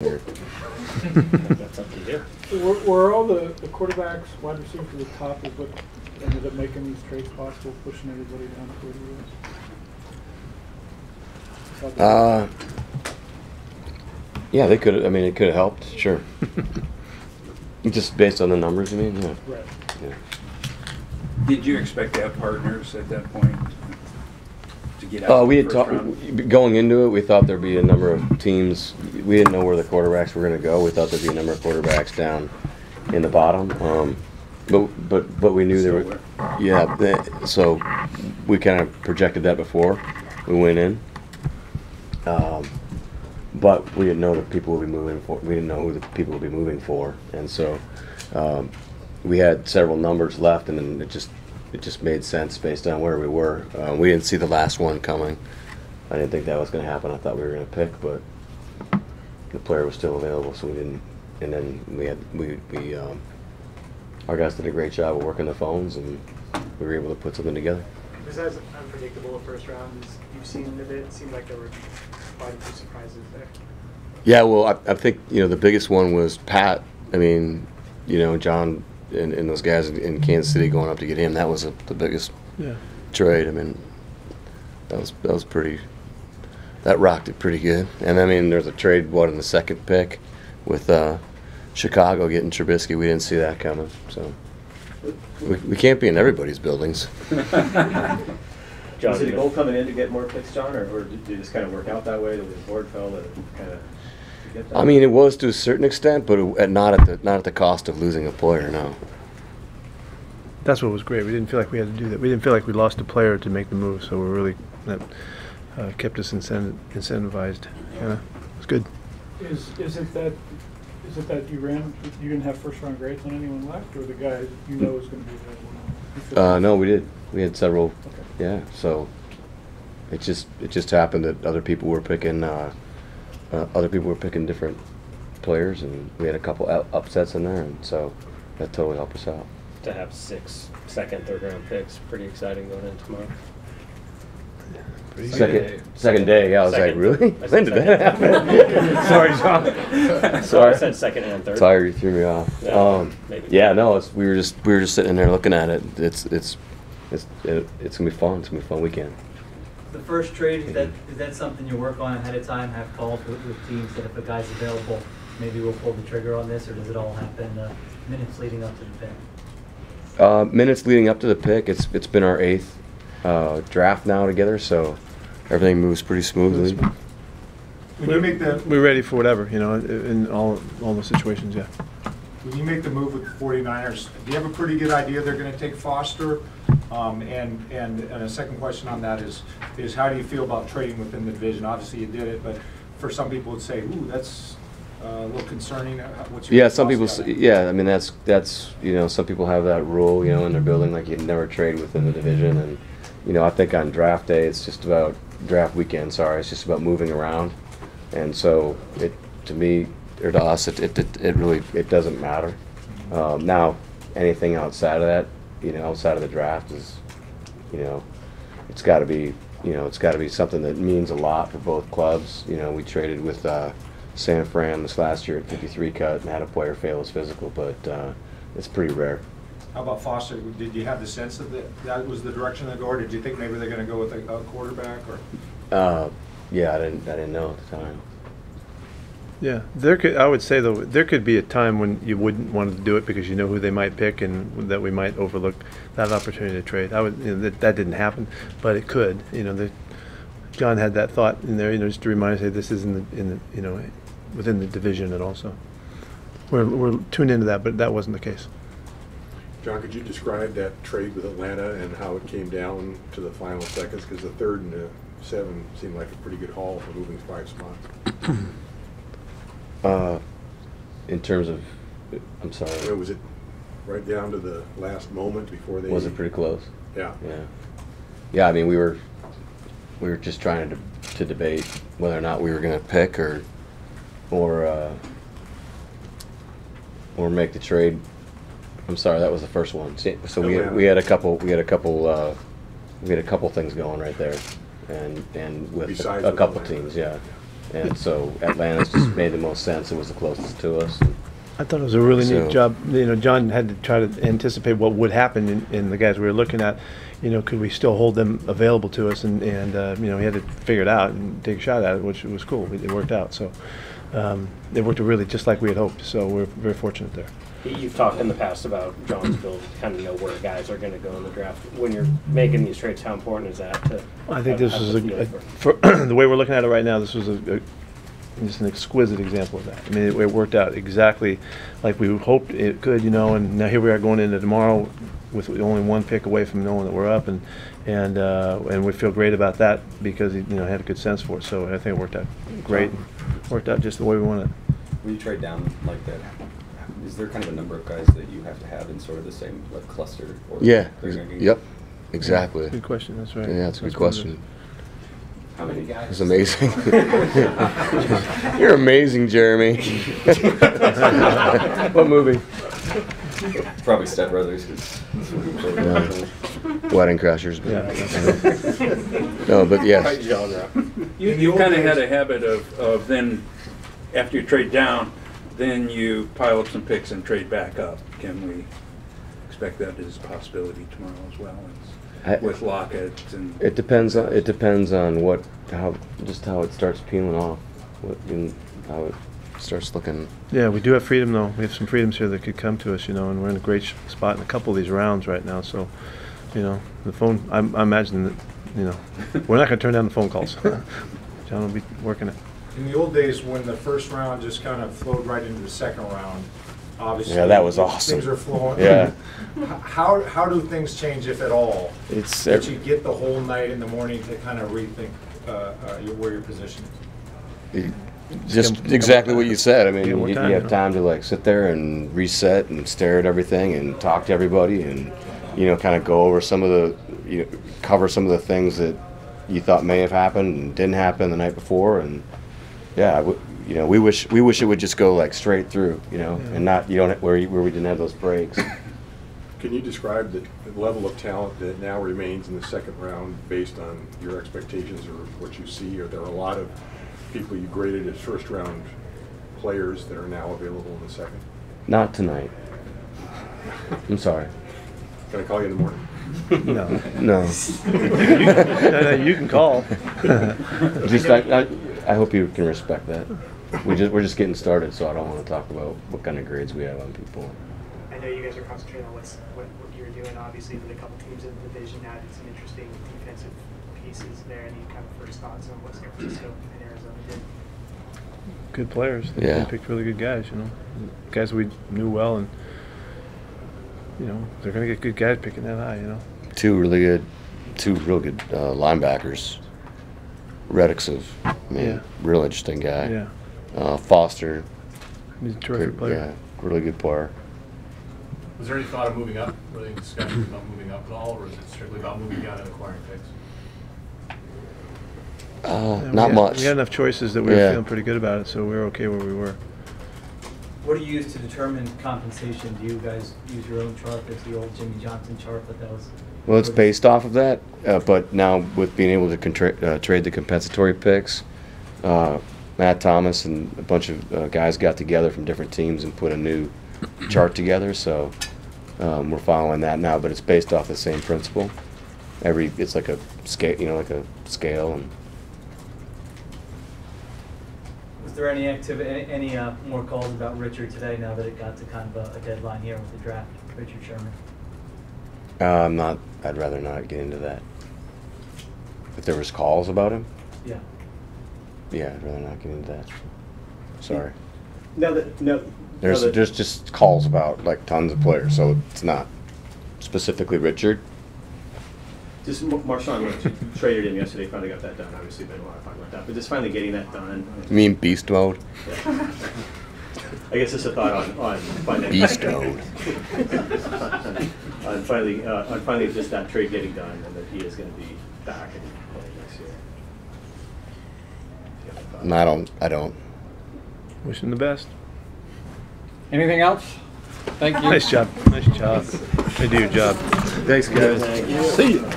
That's up to you. Were all the quarterbacks, wide receivers to the top is what ended up making these trades possible, pushing everybody down to 40 years? Yeah, they could. I mean, it could have helped. Sure. Just based on the numbers, you mean? Yeah. Right. Yeah. Did you expect to have partners at that point to get out? We had talked going into it. We thought there'd be a number of teams. We didn't know where the quarterbacks were going to go. We thought there'd be a number of quarterbacks down in the bottom. But we knew there were. Yeah. So we kind of projected that before we went in. But we didn't know that people would be moving for. We didn't know who the people would be moving for, and so we had several numbers left, and then it just made sense based on where we were. We didn't see the last one coming. I didn't think that was going to happen. I thought we were going to pick, but the player was still available, so we didn't. And then our guys did a great job of working the phones, and we were able to put something together. Besides unpredictable the first round as you've seen of it, it seemed like there were quite a few surprises there. Yeah, well, I think the biggest one was Pat. I mean, John and those guys in Kansas City going up to get him. That was the biggest trade. I mean, that was pretty. That rocked it pretty good. And I mean, there's a trade in the second pick with Chicago getting Trubisky. We didn't see that coming. So we can't be in everybody's buildings. John, was it a goal coming in to get more picks, John, or did it just kind of work out that way? That the board fell that kind of get that? I mean, it was to a certain extent, but not at the cost of losing a player. No. That's what was great. We didn't feel like we had to do that. We didn't feel like we lost a player to make the move, so we're really that kept us incentivized. Yeah, it was good. Is it that you didn't have first round grades on anyone left, or the guy is going to be available? No, we did. We had several. Okay. Yeah, so it just happened that other people were picking different players, and we had a couple upsets in there, and so that totally helped us out. To have 6 second, third round picks, pretty exciting going into tomorrow. Second day, yeah. I was like, really? When did that happen? Sorry, John. Sorry. I said second and third. Sorry, you threw me off. Yeah, no, we were just sitting in there looking at it. It's gonna be fun. It's gonna be a fun weekend. The first trade, is that something you work on ahead of time? Have calls with teams that if a guy's available, maybe we'll pull the trigger on this, or does it all happen minutes leading up to the pick? Minutes leading up to the pick. It's been our 8th draft now together, so everything moves pretty smoothly. When you make We're ready for whatever, in all the situations, yeah. When you make the move with the 49ers, do you have a pretty good idea they're going to take Foster? And a second question on that is how do you feel about trading within the division? Obviously you did it, but for some people would say, ooh, that's a little concerning. Some people. Yeah, I mean that's some people have that rule, in their building, like you never trade within the division, and I think on draft day it's just about draft weekend. Sorry, it's just about moving around, and so to me or to us it really doesn't matter. Now anything outside of that, outside of the draft is, it's got to be something that means a lot for both clubs. We traded with San Fran this last year at 53 cut and had a player fail his physical, but it's pretty rare. How about Foster? Did you have the sense that was the direction they go, or did you think maybe they're going to go with a quarterback? Or yeah, I didn't know at the time. Yeah, I would say though, there could be a time when you wouldn't want to do it because you know who they might pick and that we might overlook that opportunity to trade. That didn't happen, but it could. John had that thought in there, just to remind us, hey, this is within the division, and also we're tuned into that, but that wasn't the case. John, could you describe that trade with Atlanta and how it came down to the final seconds? Because the 3rd and the 7 seemed like a pretty good haul for moving 5 spots. In terms of, I'm sorry. Was it right down to the last moment before they? Was it pretty close? Yeah. Yeah. I mean, we were just trying to debate whether or not we were going to pick or make the trade. I'm sorry, that was the first one. So we had a couple things going right there, and with a couple teams, yeah. And so Atlanta's just made the most sense. It was the closest to us. I thought it was a really So- neat job. You know, John had to try to anticipate what would happen in the guys we were looking at. You know, could we still hold them available to us? And you know, he had to figure it out and take a shot at it, which was cool. It worked out. So it worked really just like we had hoped. So we're very fortunate there. You've talked in the past about John's ability to kind of know where guys are going to go in the draft. When you're making these trades, how important is that to I think this have was the feel for the way we're looking at it right now. This was just an exquisite example of that. I mean, it worked out exactly like we hoped it could, you know. And now here we are going into tomorrow with only one pick away from knowing that we're up, and we feel great about that because he, you know, had a good sense for it. So I think it worked out great. Worked out just the way we wanted. When you trade down like that, is there kind of a number of guys that you have to have in sort of the same like cluster? Or Yeah. they're gonna get- Yep. Exactly. Good question. That's right. Yeah, that's a good That's what it question. How many guys? It's amazing. You're amazing, Jeremy. What movie? Probably Step Brothers. 'Cause that's what we played. Yeah. Wedding Crashers. But no, but yes. right genre? You kind of had a habit of then, after you trade down, then you pile up some picks and trade back up. Can we expect that as a possibility tomorrow as well? With Lockett and It depends on how it starts peeling off, how it starts looking. Yeah, we do have freedom though. We have some freedoms here that could come to us, you know, and we're in a great spot in a couple of these rounds right now. So, you know, the phone. I imagine that, you know, we're not going to turn down the phone calls. John will be working it. In the old days, when the first round just kind of flowed right into the second round, obviously. Yeah, that was awesome. Things are flowing. Yeah. How do things change, if at all? It's That you get the whole night in the morning to kind of rethink where your position is. just exactly what you said. I mean, Yeah, more you time, have you know. time to like sit there and reset and stare at everything and talk to everybody and, you know, kind of go over some of the, you know, cover some of the things that you thought may have happened and didn't happen the night before. And yeah, you know, we wish it would just go like straight through, you know, and not, you don't, where we didn't have those breaks. Can you describe the level of talent that now remains in the second round based on your expectations or what you see? Are there a lot of people you graded as first round players that are now available in the second? Not tonight. I'm sorry. Can I call you in the morning? No. No. No, you can call. Just I hope you can respect that. We're just getting started, so I don't want to talk about what kind of grades we have on people. I know you guys are concentrating on what you're doing. Obviously, with a couple teams in the division, added some interesting defensive pieces there. Any kind of first thoughts on what San Francisco and Arizona did? Good players. Yeah. They picked really good guys, you know, guys we knew well, and you know they're going to get good guys picking that high, you know. Two real good linebackers. Reddick's real interesting guy. Yeah, Foster, he's a terrific player. Yeah, really good player. Was there any thought of moving up? Were there any discussions about moving up at all, or is it strictly about moving down and acquiring picks? Yeah, Not much. We had enough choices that we were feeling pretty good about it, so we were okay where we were. What do you use to determine compensation? Do you guys use your own chart? There's the old Jimmy Johnson chart, but that was. Well, it's based off of that, but now with being able to trade the compensatory picks, Matt Thomas and a bunch of guys got together from different teams and put a new chart together. So we're following that now, but it's based off the same principle. It's like a scale, you know, like a scale. And Was there any activity, any more calls about Richard today? Now that it got to kind of a deadline here with the draft, Richard Sherman. I'd rather not get into that. If there was calls about him, Yeah. yeah, I'd rather not get into that. Sorry. There's just calls about like tons of players, so it's not specifically Richard. Just Marshawn traded him yesterday, finally got that done. Obviously, been a lot of talk about that, but just finally getting that done. You mean beast mode? Yeah. I guess just a thought on finally Beast mode. on finally just that trade getting done, and that he is going to be back and playing next year. No, I don't. Wish him the best. Anything else? Thank you. Nice job. Nice job. They do your job. Thanks, guys. See you.